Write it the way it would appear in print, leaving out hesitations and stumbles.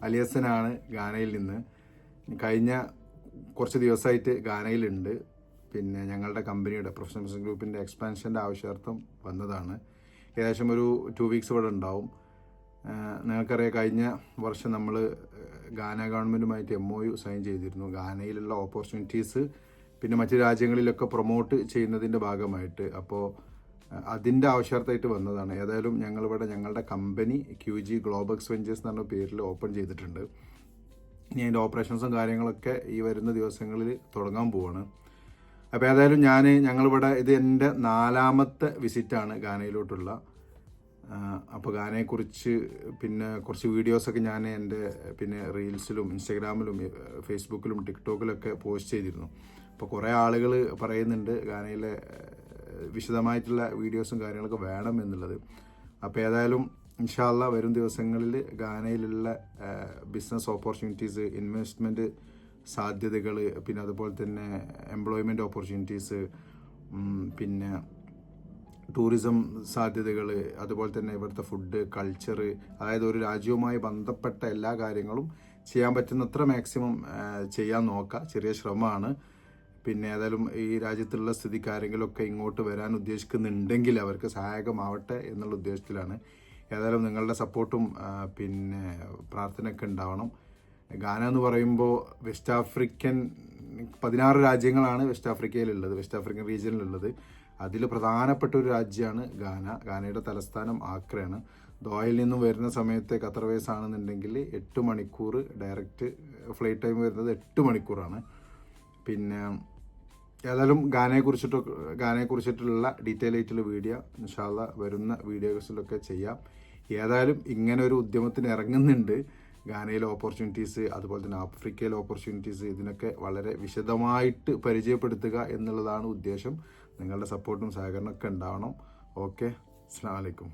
അലിയസനാണ് ഗാനയിൽ നിന്ന്. കഴിഞ്ഞ കുറച്ച് ദിവസമായിട്ട് ഗാനയിലുണ്ട്. പിന്നെ ഞങ്ങളുടെ കമ്പനിയുടെ പ്രൊഫഷണൽ ബിസിനസ് ഗ്രൂപ്പിൻ്റെ എക്സ്പാൻഷൻ്റെ ആവശ്യാർത്ഥം വന്നതാണ്. ഏകദേശം ഒരു 2 വീക്സ് ഇവിടെ ഉണ്ടാവും. നിങ്ങൾക്കറിയാം, കഴിഞ്ഞ വർഷം നമ്മൾ ഗാന ഗവൺമെൻറ്റുമായിട്ട് MOU സൈൻ ചെയ്തിരുന്നു. ഗാനയിലുള്ള ഓപ്പർച്യൂണിറ്റീസ് പിന്നെ മറ്റ് രാജ്യങ്ങളിലൊക്കെ പ്രൊമോട്ട് ചെയ്യുന്നതിൻ്റെ ഭാഗമായിട്ട്. അപ്പോൾ അതിൻ്റെ ആവശ്യാർത്ഥമായിട്ട് വന്നതാണ്. ഏതായാലും ഞങ്ങളിവിടെ ഞങ്ങളുടെ കമ്പനി QG ഗ്ലോബക്സ് വെഞ്ചേഴ്സ് എന്ന് പറഞ്ഞ പേരിൽ ഓപ്പൺ ചെയ്തിട്ടുണ്ട്. ഇനി അതിൻ്റെ ഓപ്പറേഷൻസും കാര്യങ്ങളൊക്കെ ഈ വരുന്ന ദിവസങ്ങളിൽ തുടങ്ങാൻ പോവാണ്. അപ്പോൾ ഏതായാലും ഞങ്ങളിവിടെ ഇത് എൻ്റെ 4ാമത്തെ വിസിറ്റാണ് ഗാനയിലോട്ടുള്ള. അപ്പോൾ ഗാനയെക്കുറിച്ച് പിന്നെ കുറച്ച് വീഡിയോസൊക്കെ ഞാൻ എൻ്റെ പിന്നെ റീൽസിലും ഇൻസ്റ്റാഗ്രാമിലും ഫേസ്ബുക്കിലും ടിക്ടോക്കിലൊക്കെ പോസ്റ്റ് ചെയ്തിരുന്നു. അപ്പോൾ കുറേ ആളുകൾ പറയുന്നുണ്ട് ഗാനയിലെ വിശദമായിട്ടുള്ള വീഡിയോസും കാര്യങ്ങളൊക്കെ വേണം എന്നുള്ളത്. അപ്പോൾ ഏതായാലും ഇൻഷാ അല്ലാഹ് വരും ദിവസങ്ങളിൽ ഗാനയിലുള്ള ബിസിനസ് ഓപ്പർച്യൂണിറ്റീസ്, ഇൻവെസ്റ്റ്മെൻറ്റ് സാധ്യതകൾ, പിന്നെ അതുപോലെ തന്നെ എംപ്ലോയ്മെൻറ്റ് ഓപ്പർച്യൂണിറ്റീസ്, പിന്നെ ടൂറിസം സാധ്യതകൾ, അതുപോലെ തന്നെ ഇവിടുത്തെ ഫുഡ് കൾച്ചർ, അതായത് ഒരു രാജ്യവുമായി ബന്ധപ്പെട്ട എല്ലാ കാര്യങ്ങളും ചെയ്യാൻ പറ്റുന്നത്ര മാക്സിമം ചെയ്യാൻ നോക്കുക. ചെറിയ ശ്രമമാണ്. പിന്നെ ഏതായാലും ഈ രാജ്യത്തുള്ള സ്ഥിതിക്ക് ആരെങ്കിലുമൊക്കെ ഇങ്ങോട്ട് വരാൻ ഉദ്ദേശിക്കുന്നുണ്ടെങ്കിൽ അവർക്ക് സഹായകമാവട്ടെ എന്നുള്ള ഉദ്ദേശത്തിലാണ്. ഏതായാലും നിങ്ങളുടെ സപ്പോർട്ടും പിന്നെ പ്രാർത്ഥനയൊക്കെ ഉണ്ടാവണം. ഗാന എന്ന് പറയുമ്പോൾ വെസ്റ്റ് ആഫ്രിക്കൻ 16 രാജ്യങ്ങളാണ് വെസ്റ്റ് ആഫ്രിക്കയിലുള്ളത്, വെസ്റ്റ് ആഫ്രിക്കൻ റീജിയനിലുള്ളത്. അതിൽ പ്രധാനപ്പെട്ട ഒരു രാജ്യമാണ് ഗാന. ഗാനയുടെ തലസ്ഥാനം ആക്രയാണ്. ദോഹയിൽ നിന്നും വരുന്ന സമയത്ത് ഖത്തർ എയർവേസ് ആണെന്നുണ്ടെങ്കിൽ 8 മണിക്കൂർ ഡയറക്റ്റ് ഫ്ലൈറ്റ് ടൈം വരുന്നത് 8 മണിക്കൂറാണ്. പിന്നെ ഏതായാലും ഗാനയെക്കുറിച്ചിട്ടുള്ള ഡീറ്റെയിൽ ആയിട്ടുള്ള വീഡിയോ ഇൻഷാ അല്ലാഹ് വരുന്ന വീഡിയോസിലൊക്കെ ചെയ്യാം. ഏതായാലും ഇങ്ങനെ ഒരു ഉദ്യമത്തിന് ഇറങ്ങുന്നുണ്ട്. ഗാനയിലെ ഓപ്പർച്യൂണിറ്റീസ്, അതുപോലെ തന്നെ ആഫ്രിക്കയിലെ ഓപ്പർച്യൂണിറ്റീസ്, ഇതിനൊക്കെ വളരെ വിശദമായിട്ട് പരിചയപ്പെടുത്തുക എന്നുള്ളതാണ് ഉദ്ദേശം. നിങ്ങളുടെ സപ്പോർട്ടും സഹകരണമൊക്കെ ഉണ്ടാവണം. ഓക്കെ, അസ്സലാമു അലൈക്കും.